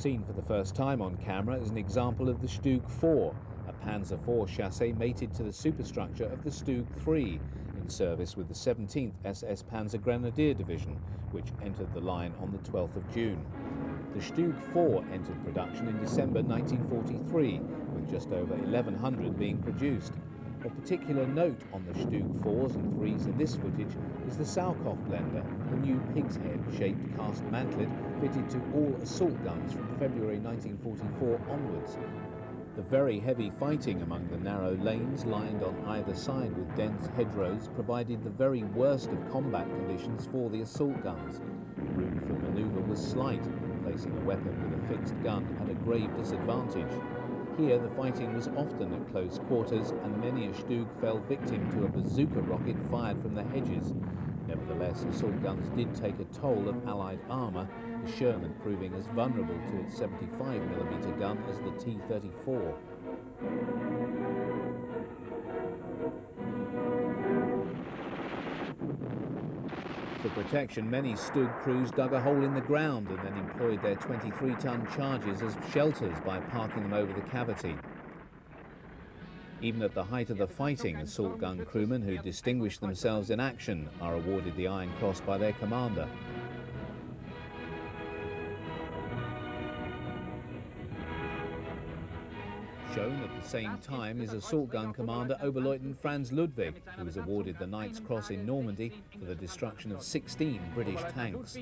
Seen for the first time on camera is an example of the Stug 4, a Panzer IV chassis mated to the superstructure of the Stug 3, in service with the 17th SS Panzer Grenadier Division, which entered the line on the 12th of June. The Stug 4 entered production in December 1943, with just over 1,100 being produced. Of particular note on the Stug 4s and 3s in this footage is the Salkoff blender, the new pig's head-shaped cast mantlet fitted to all assault guns from February 1944 onwards. The very heavy fighting among the narrow lanes lined on either side with dense hedgerows provided the very worst of combat conditions for the assault guns. Room for manoeuvre was slight, placing a weapon with a fixed gun at a grave disadvantage. Here the fighting was often at close quarters and many a Stug fell victim to a bazooka rocket fired from the hedges. Nevertheless, assault guns did take a toll of Allied armour, the Sherman proving as vulnerable to its 75mm gun as the T-34. For protection, many Stug crews dug a hole in the ground and then employed their 23-ton charges as shelters by parking them over the cavity. Even at the height of the fighting, assault gun crewmen who distinguish themselves in action are awarded the Iron Cross by their commander. Shown at the same time is assault gun commander Oberleutnant Franz Ludwig, who was awarded the Knight's Cross in Normandy for the destruction of 16 British tanks.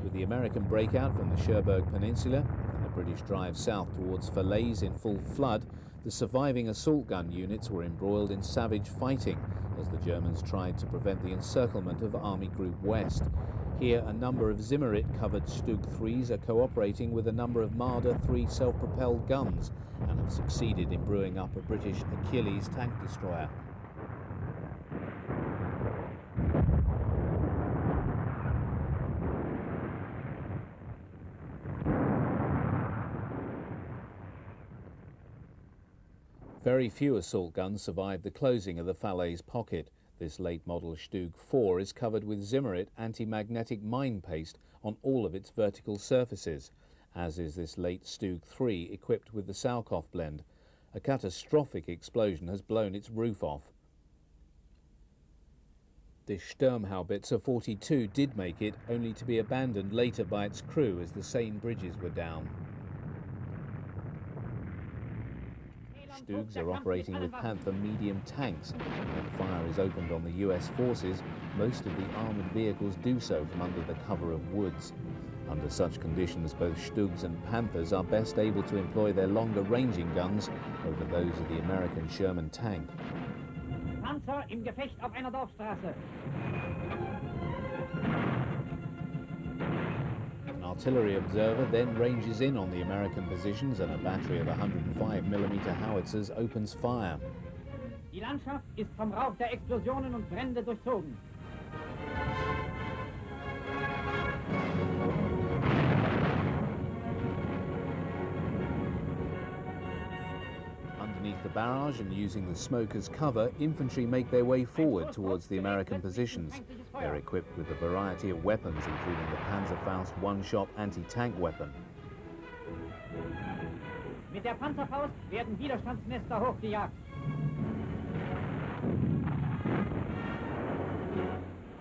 With the American breakout from the Cherbourg Peninsula and the British drive south towards Falaise in full flood, the surviving assault gun units were embroiled in savage fighting as the Germans tried to prevent the encirclement of Army Group West. Here, a number of Zimmerit-covered Stug 3s are cooperating with a number of Marder 3 self-propelled guns and have succeeded in brewing up a British Achilles tank destroyer. Very few assault guns survived the closing of the Falaise pocket. This late-model Stug 4 is covered with Zimmerit anti-magnetic mine paste on all of its vertical surfaces, as is this late Stug 3 equipped with the Salkoff blend. A catastrophic explosion has blown its roof off. This Sturmhaubitzer 42 did make it, only to be abandoned later by its crew as the Seine bridges were down. Stugs are operating with Panther medium tanks. When fire is opened on the US forces, most of the armoured vehicles do so from under the cover of woods. Under such conditions, both Stugs and Panthers are best able to employ their longer ranging guns over those of the American Sherman tank. Panzer im Gefecht auf einer Dorfstraße. An artillery observer then ranges in on the American positions and a battery of 105mm howitzers opens fire. Die Landschaft ist vom Rauch der Explosionen und Brände durchzogen. Underneath the barrage and using the smoke as cover, infantry make their way forward towards the American positions. They're equipped with a variety of weapons, including the Panzerfaust one-shot anti-tank weapon. Mit der Panzerfaust werden Widerstandsnester hochgejagt.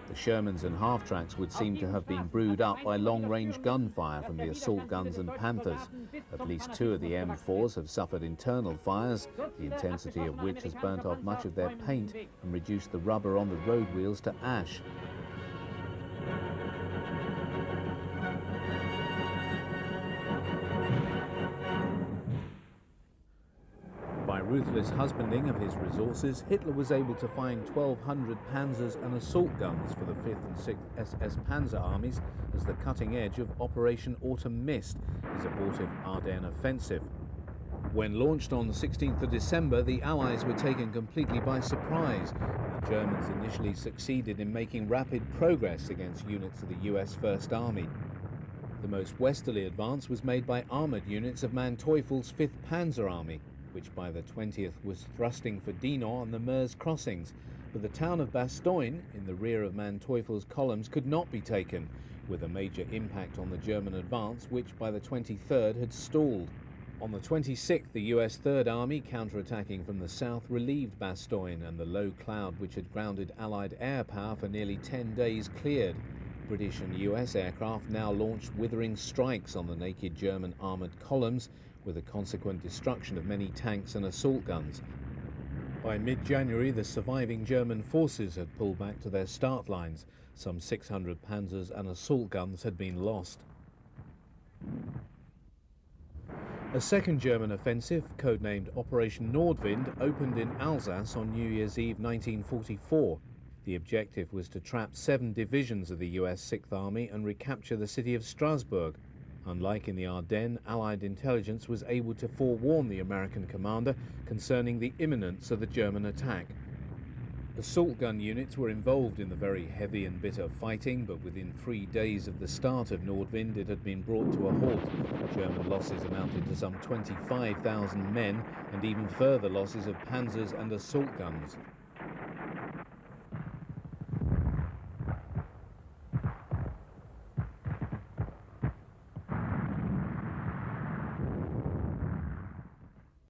The Shermans and half-tracks would seem to have been brewed up by long-range gunfire from the assault guns and Panthers. At least two of the M4s have suffered internal fires, the intensity of which has burnt off much of their paint and reduced the rubber on the road wheels to ash. By ruthless husbanding of his resources, Hitler was able to find 1,200 Panzers and assault guns for the 5th and 6th SS Panzer armies as the cutting edge of Operation Autumn Mist, his abortive Ardennes offensive. When launched on the 16th of December, the Allies were taken completely by surprise, and the Germans initially succeeded in making rapid progress against units of the US First Army. The most westerly advance was made by armoured units of Manteuffel's 5th Panzer Army, which by the 20th was thrusting for Dinant and the Meuse crossings, But the town of Bastogne, in the rear of Manteuffel's columns, could not be taken, with a major impact on the German advance, which by the 23rd had stalled. On the 26th, the US Third Army, counterattacking from the south, relieved Bastogne, and the low cloud which had grounded Allied air power for nearly 10 days cleared. British and US aircraft now launched withering strikes on the naked German armoured columns, with the consequent destruction of many tanks and assault guns. By mid-January, the surviving German forces had pulled back to their start lines. Some 600 panzers and assault guns had been lost. A second German offensive, codenamed Operation Nordwind, opened in Alsace on New Year's Eve 1944. The objective was to trap 7 divisions of the US Sixth Army and recapture the city of Strasbourg. Unlike in the Ardennes, Allied intelligence was able to forewarn the American commander concerning the imminence of the German attack. Assault gun units were involved in the very heavy and bitter fighting, but within 3 days of the start of Nordwind it had been brought to a halt. German losses amounted to some 25,000 men, and even further losses of panzers and assault guns.